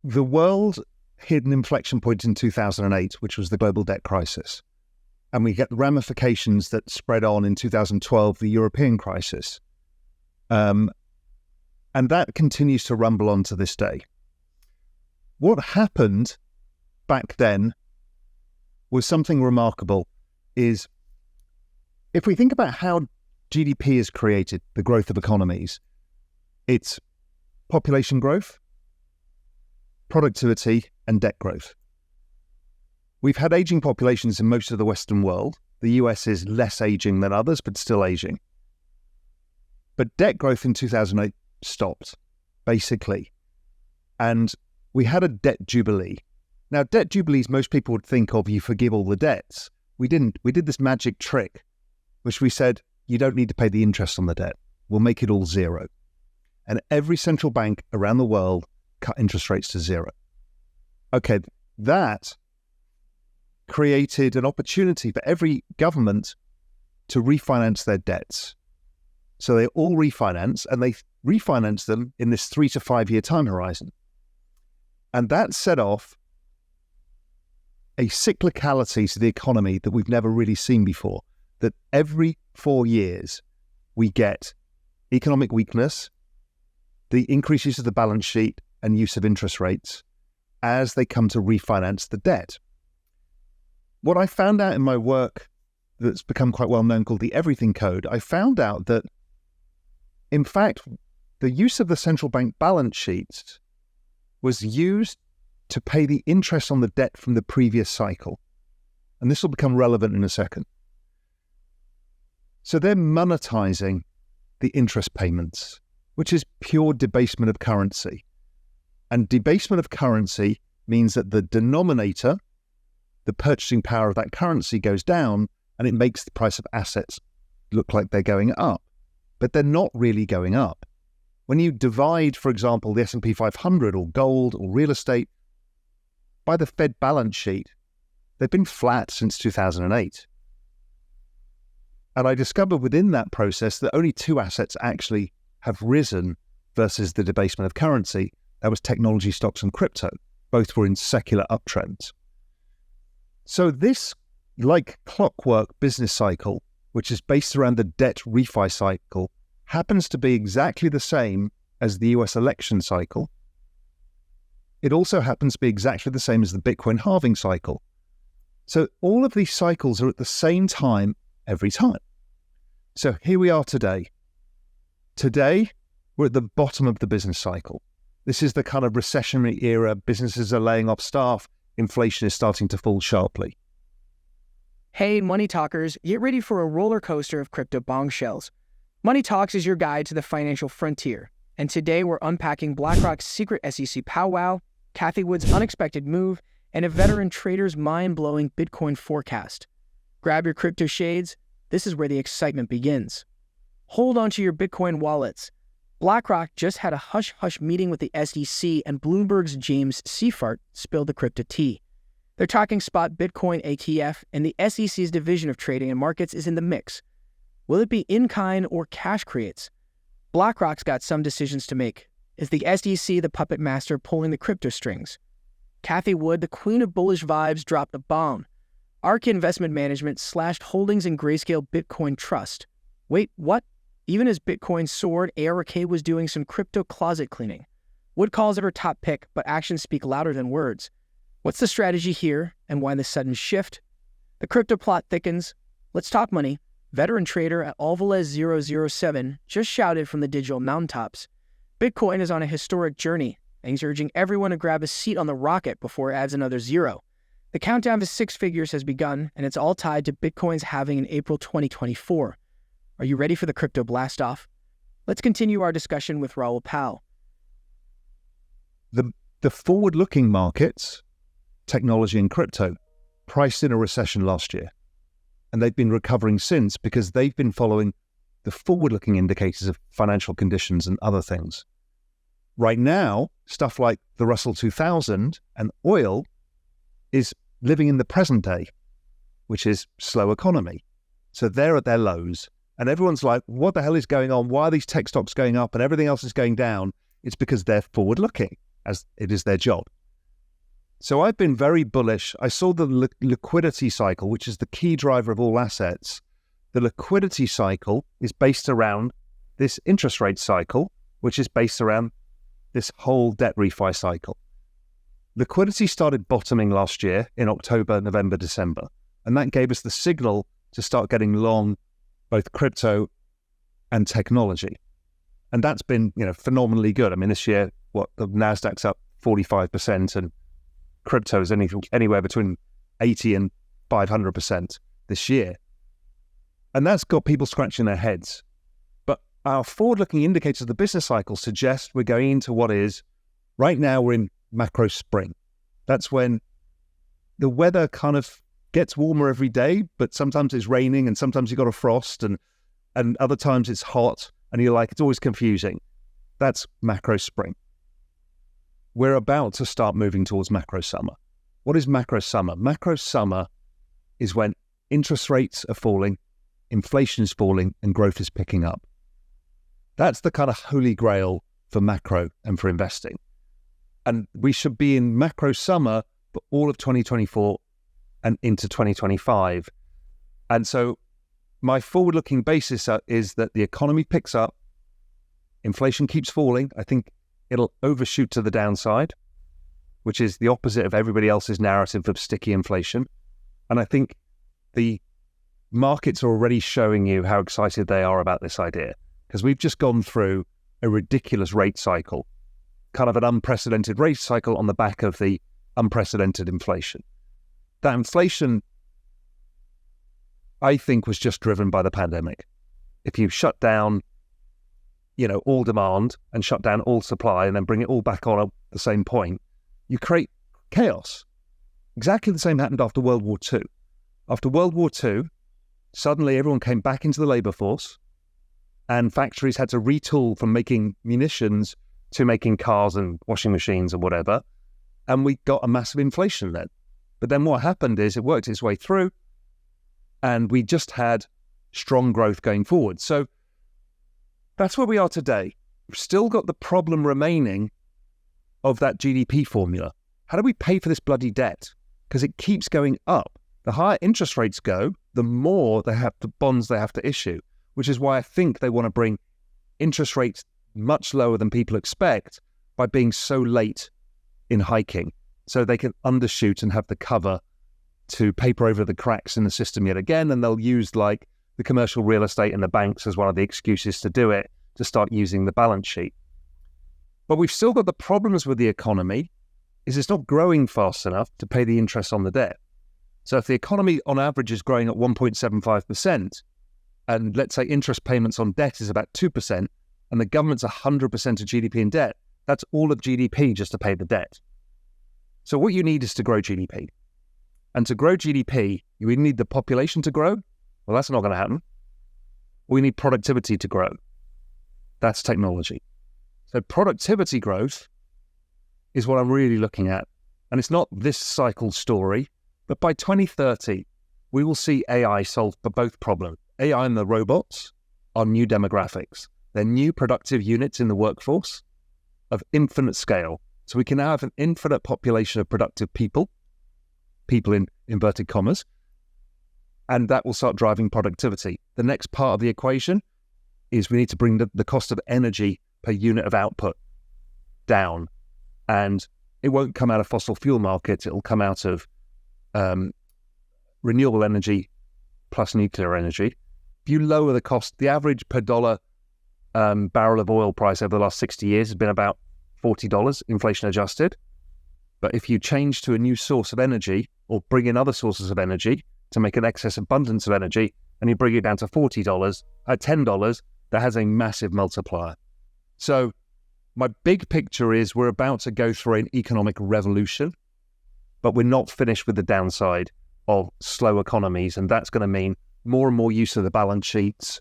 the world hit an inflection point in 2008, which was the global debt crisis. And we get the ramifications that spread on in 2012, the European crisis. And that continues to rumble on to this day. What happened back then was something remarkable. Is if we think about how GDP is created, the growth of economies, it's population growth, productivity, and debt growth. We've had aging populations in most of the Western world. The US is less aging than others, but still aging. But debt growth in 2008 stopped, basically. And we had a debt jubilee. Now, debt jubilees, most people would think of, you forgive all the debts. We didn't. We did this magic trick, which we said, you don't need to pay the interest on the debt. We'll make it all zero. And every central bank around the world cut interest rates to zero. Okay, that created an opportunity for every government to refinance their debts. So they all refinance, and they refinance them in this 3 to 5 year time horizon. And that set off a cyclicality to the economy that we've never really seen before, that every 4 years we get economic weakness, the increases of the balance sheet and use of interest rates as they come to refinance the debt. What I found out in my work that's become quite well known called the Everything Code, I found out that, in fact, the use of the central bank balance sheets was used to pay the interest on the debt from the previous cycle. And this will become relevant in a second. So they're monetizing the interest payments, which is pure debasement of currency. And debasement of currency means that the denominator, the purchasing power of that currency, goes down, and it makes the price of assets look like they're going up. But they're not really going up. When you divide, for example, the S&P 500 or gold or real estate by the Fed balance sheet, they've been flat since 2008. And I discovered within that process that only two assets actually have risen versus the debasement of currency. That was technology stocks and crypto. Both were in secular uptrends. So this, like clockwork business cycle, which is based around the debt refi cycle, happens to be exactly the same as the US election cycle. It also happens to be exactly the same as the Bitcoin halving cycle. So all of these cycles are at the same time every time. So here we are today. Today, we're at the bottom of the business cycle. This is the kind of recessionary era. Businesses are laying off staff. Inflation is starting to fall sharply. Hey, Money Talkers, get ready for a roller coaster of crypto bombshells. Money Talks is your guide to the financial frontier. And today we're unpacking BlackRock's secret SEC powwow, Cathie Wood's unexpected move, and a veteran trader's mind-blowing Bitcoin forecast. Grab your crypto shades. This is where the excitement begins. Hold on to your Bitcoin wallets. BlackRock just had a hush-hush meeting with the SEC, and Bloomberg's James Seifert spilled the crypto tea. They're talking spot Bitcoin ETF, and the SEC's Division of Trading and Markets is in the mix. Will it be in-kind or cash creates? BlackRock's got some decisions to make. Is the SEC the puppet master pulling the crypto strings? Cathie Wood, the queen of bullish vibes, dropped a bomb. ARK Investment Management slashed holdings in Grayscale Bitcoin Trust. Wait, what? Even as Bitcoin soared, ARK was doing some crypto closet cleaning. Wood calls it her top pick, but actions speak louder than words. What's the strategy here, and why the sudden shift? The crypto plot thickens. Let's talk money. Veteran trader at Alvarez007 just shouted from the digital mountaintops. Bitcoin is on a historic journey, and he's urging everyone to grab a seat on the rocket before it adds another zero. The countdown to six figures has begun, and it's all tied to Bitcoin's halving in April 2024. Are you ready for the crypto blast-off? Let's continue our discussion with Raoul Pal. The forward-looking markets, technology and crypto, priced in a recession last year. And they've been recovering since because they've been following the forward-looking indicators of financial conditions and other things. Right now, stuff like the Russell 2000 and oil is living in the present day, which is slow economy. So they're at their lows. And everyone's like, what the hell is going on? Why are these tech stocks going up and everything else is going down? It's because they're forward-looking, as it is their job. So I've been very bullish. I saw the liquidity cycle, which is the key driver of all assets. The liquidity cycle is based around this interest rate cycle, which is based around this whole debt refi cycle. Liquidity started bottoming last year in October, November, December, and that gave us the signal to start getting long both crypto and technology. And that's been, phenomenally good. I mean, this year, the Nasdaq's up 45% and crypto is anywhere between 80 and 500% this year. And that's got people scratching their heads. But our forward-looking indicators of the business cycle suggest we're going into what is, right now we're in macro spring. That's when the weather kind of gets warmer every day, but sometimes it's raining and sometimes you've got a frost and other times it's hot and you're like, it's always confusing. That's macro spring. We're about to start moving towards macro summer. What is macro summer? Macro summer is when interest rates are falling, inflation is falling, and growth is picking up. That's the kind of holy grail for macro and for investing. And we should be in macro summer for all of 2024 and into 2025. And so my forward-looking basis is that the economy picks up, inflation keeps falling. I think it'll overshoot to the downside, which is the opposite of everybody else's narrative of sticky inflation. And I think the markets are already showing you how excited they are about this idea, because we've just gone through a ridiculous rate cycle, kind of an unprecedented rate cycle on the back of the unprecedented inflation. That inflation, I think, was just driven by the pandemic. If you shut down, all demand and shut down all supply and then bring it all back on at the same point, you create chaos. Exactly the same happened after World War II. After World War II, suddenly everyone came back into the labor force and factories had to retool from making munitions to making cars and washing machines and whatever. And we got a massive inflation then. But then what happened is it worked its way through and we just had strong growth going forward. So that's where we are today. We've still got the problem remaining of that GDP formula. How do we pay for this bloody debt? Because it keeps going up. The higher interest rates go, the more the bonds they have to issue, which is why I think they want to bring interest rates much lower than people expect by being so late in hiking, so they can undershoot and have the cover to paper over the cracks in the system yet again. And they'll use like the commercial real estate and the banks as one of the excuses to do it, to start using the balance sheet. But we've still got the problems with the economy, is it's not growing fast enough to pay the interest on the debt. So if the economy on average is growing at 1.75%, and let's say interest payments on debt is about 2%, and the government's 100% of GDP in debt, that's all of GDP just to pay the debt. So what you need is to grow GDP. And to grow GDP, you either need the population to grow. Well, that's not going to happen. We need productivity to grow. That's technology. So productivity growth is what I'm really looking at. And it's not this cycle story, but by 2030, we will see AI solve for both problems. AI and the robots are new demographics. They're new productive units in the workforce of infinite scale. So we can now have an infinite population of productive people in inverted commas, and that will start driving productivity. The next part of the equation is we need to bring the cost of energy per unit of output down. And it won't come out of fossil fuel markets, it'll come out of renewable energy plus nuclear energy. If you lower the cost, the average per dollar barrel of oil price over the last 60 years has been about $40, inflation adjusted. But if you change to a new source of energy or bring in other sources of energy to make an excess abundance of energy, and you bring it down to $40, at $10, that has a massive multiplier. So my big picture is we're about to go through an economic revolution, but we're not finished with the downside of slow economies. And that's going to mean more and more use of the balance sheets,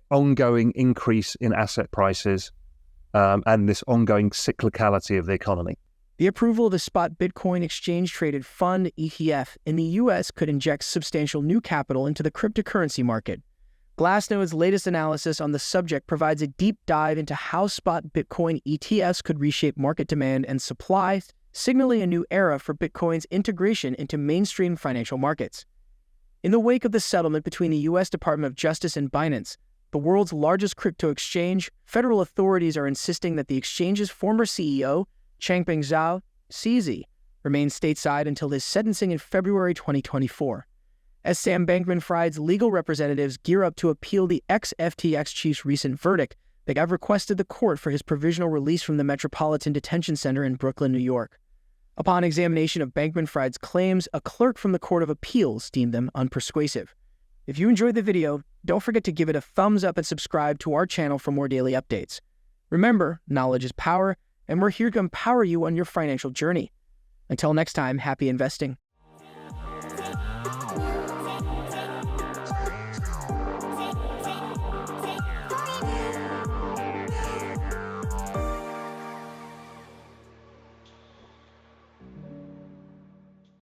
ongoing increase in asset prices, and this ongoing cyclicality of the economy. The approval of the spot Bitcoin exchange-traded fund ETF in the U.S. could inject substantial new capital into the cryptocurrency market. Glassnode's latest analysis on the subject provides a deep dive into how spot Bitcoin ETFs could reshape market demand and supply, signaling a new era for Bitcoin's integration into mainstream financial markets. In the wake of the settlement between the U.S. Department of Justice and Binance, the world's largest crypto exchange, federal authorities are insisting that the exchange's former CEO, Changpeng Zhao, CZ, remains stateside until his sentencing in February 2024. As Sam Bankman-Fried's legal representatives gear up to appeal the ex-FTX chief's recent verdict, they have requested the court for his provisional release from the Metropolitan Detention Center in Brooklyn, New York. Upon examination of Bankman-Fried's claims, a clerk from the Court of Appeals deemed them unpersuasive. If you enjoyed the video, don't forget to give it a thumbs up and subscribe to our channel for more daily updates. Remember, knowledge is power, and we're here to empower you on your financial journey. Until next time, happy investing.